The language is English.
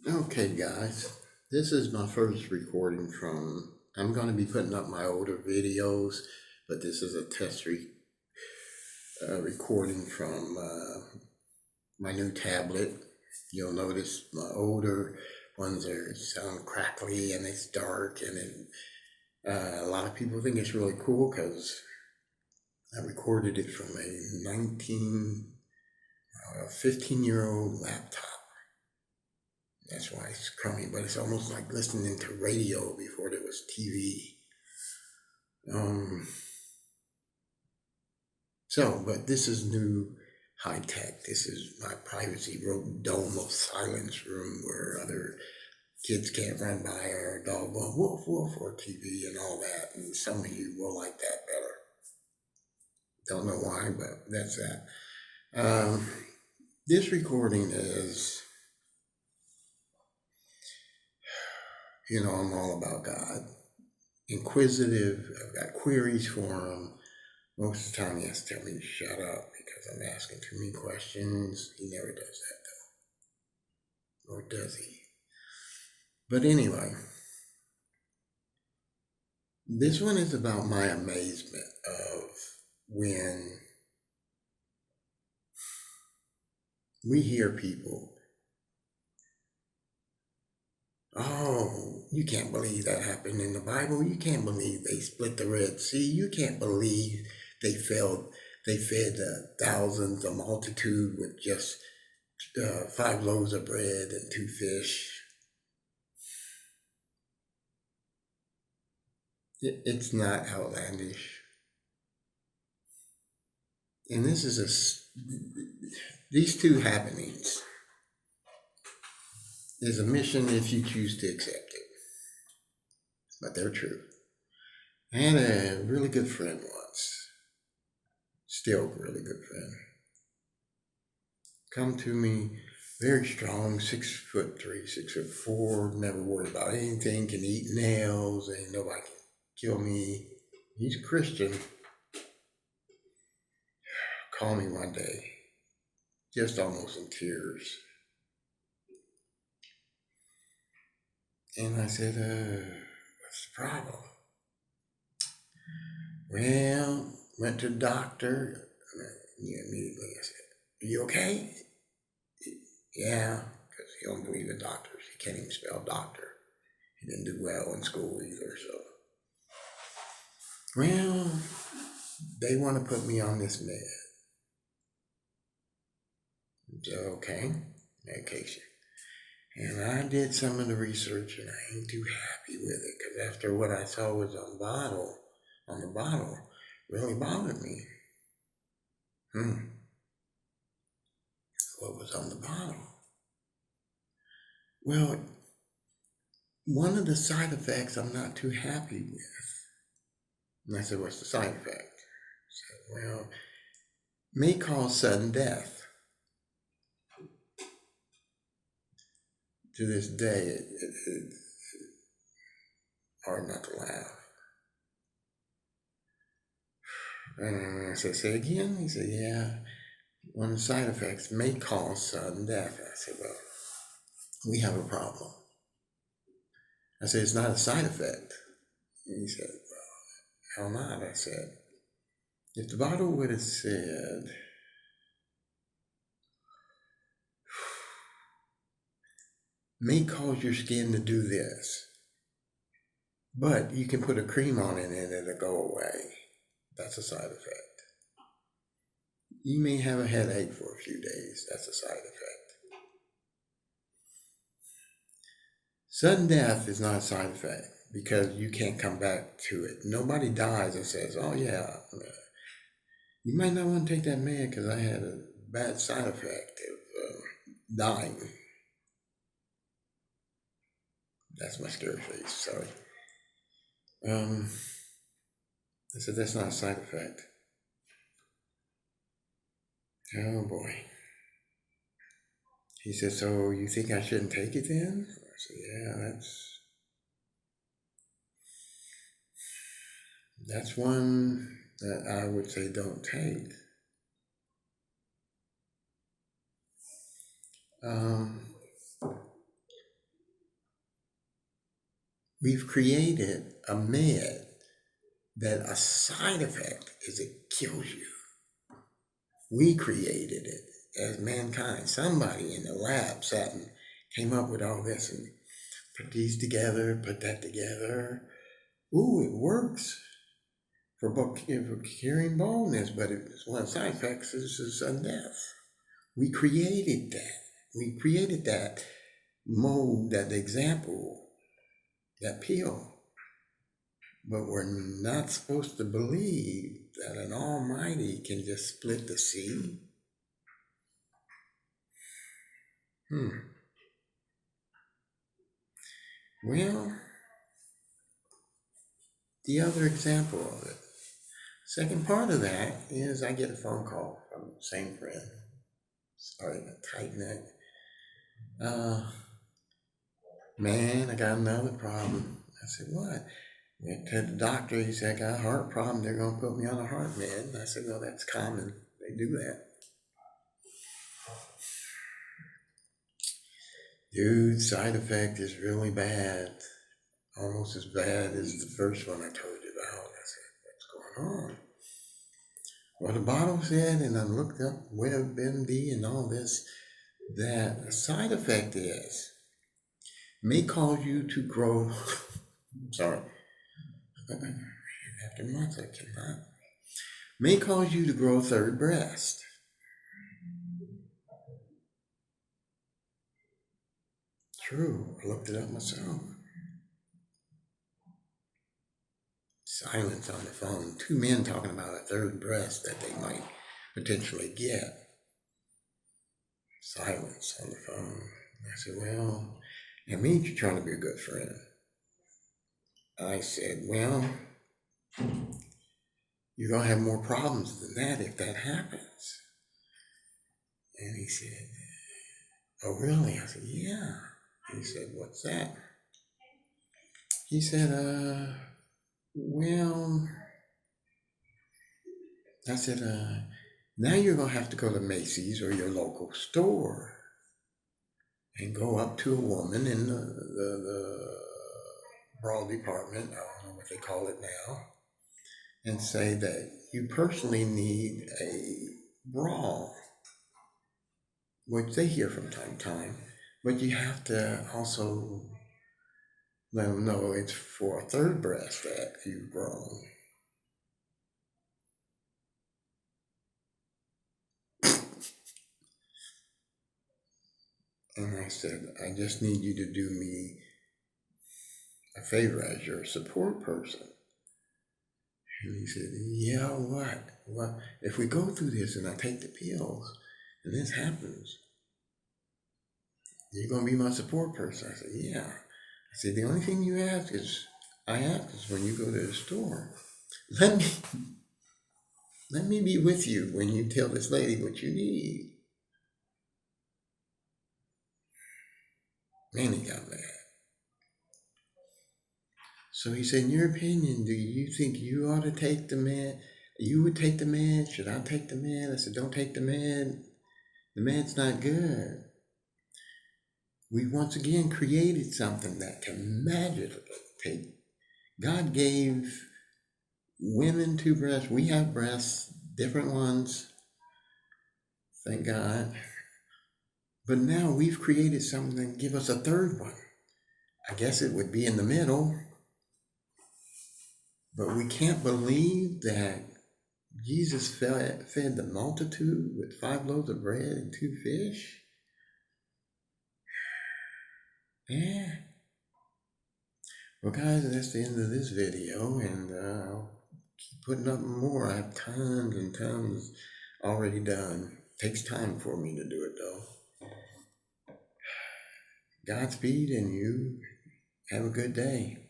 Okay, guys, this is my first recording from. I'm going to be putting up my older videos, but this is a recording from my new tablet. You'll notice my older ones sound crackly and it's dark, and a lot of people think it's really cool because I recorded it from a 15-year-old laptop. That's why it's crummy, but it's almost like listening to radio before there was TV. Um, but this is new high tech. This is my privacy room, dome of silence room where other kids can't run by or a dog going woof woof or TV and all that. And some of you will like that better. Don't know why, but that's that. This recording is, I'm all about God. Inquisitive. I've got queries for him. Most of the time he has to tell me to shut up because I'm asking too many questions. He never does that though. Or does he? But anyway, this one is about my amazement of when we hear people, oh, you can't believe that happened in the Bible. You can't believe they split the Red Sea. You can't believe they fed thousands, a multitude with just 5 loaves of bread and 2 fish. It's not outlandish. And these two happenings is a mission if you choose to accept it. But they're true. I had a really good friend once, still a really good friend, come to me, very strong, 6'3", 6'4", never worried about anything, can eat nails, ain't nobody can kill me. He's a Christian. Called me one day, just almost in tears. And I said, what's the problem? Well, went to the doctor. Immediately I said, are you okay? Yeah, because he don't believe in doctors. He can't even spell doctor. He didn't do well in school either, so. Well, they want to put me on this med. So, okay, medication. And I did some of the research and I ain't too happy with it because after what I saw was on the bottle, really bothered me. What was on the bottle? Well, one of the side effects I'm not too happy with. And I said, what's the side effect? He said, well, may cause sudden death. To this day, it's hard not to laugh. And I said, say again? He said, yeah, one of the side effects may cause sudden death. I said, well, we have a problem. I said, it's not a side effect. And he said, well, how not? I said, if the bottle would have said, may cause your skin to do this, but you can put a cream on it and it'll go away. That's a side effect. You may have a headache for a few days. That's a side effect. Sudden death is not a side effect because you can't come back to it. Nobody dies and says, oh yeah, you might not want to take that med because I had a bad side effect of dying. That's my scary face, sorry. I said, that's not a side effect. Oh boy. He said, so you think I shouldn't take it then? I said, yeah, that's one that I would say don't take. Um, we've created a med that a side effect is it kills you. We created it as mankind. Somebody in the lab sat and came up with all this and put these together, put that together. Ooh, it works for curing baldness, but it's one of the side effects is sudden death. We created that. We created that mold, that example, that pill. But we're not supposed to believe that an almighty can just split the sea. Well, the other example of it. Second part of that is I get a phone call from the same friend. Sorry, a tight neck. Man, I got another problem. I said, what? Went to the doctor. He said, I got a heart problem. They're going to put me on a heart med. And I said, well, that's common. They do that. Dude, side effect is really bad. Almost as bad as the first one I told you about. I said, what's going on? Well, the bottle said, and I looked up WebMD and all this, that a side effect may cause you to grow, sorry, after months I cannot, may cause you to grow a third breast. True, I looked it up myself. Silence on the phone. Two men talking about a third breast that they might potentially get. Silence on the phone. I said, well, it means you're trying to be a good friend. I said, well, you're going to have more problems than that if that happens. And he said, oh, really? I said, yeah. He said, what's that? He said, well, I said, now you're going to have to go to Macy's or your local store and go up to a woman in the bra department, I don't know what they call it now, and say that you personally need a bra, which they hear from time to time, but you have to also let them know it's for a third breast that you've grown. And I said, I just need you to do me a favor as your support person. And he said, yeah, what? Well, if we go through this and I take the pills and this happens, you're going to be my support person. I said, yeah. I said, the only thing you ask is when you go to the store, let me be with you when you tell this lady what you need. Man, he got mad. So he said, in your opinion, do you think you ought to take the med? You would take the med? Should I take the med? I said, don't take the med. The med's not good. We once again created something that can magically take. God gave women two breasts. We have breasts, different ones. Thank God. But now we've created something that give us a third one. I guess it would be in the middle. But we can't believe that Jesus fed the multitude with 5 loaves of bread and 2 fish. Yeah. Well, guys, that's the end of this video, and I'll keep putting up more. I have tons and tons already done. Takes time for me to do it, though. Godspeed, and you have a good day.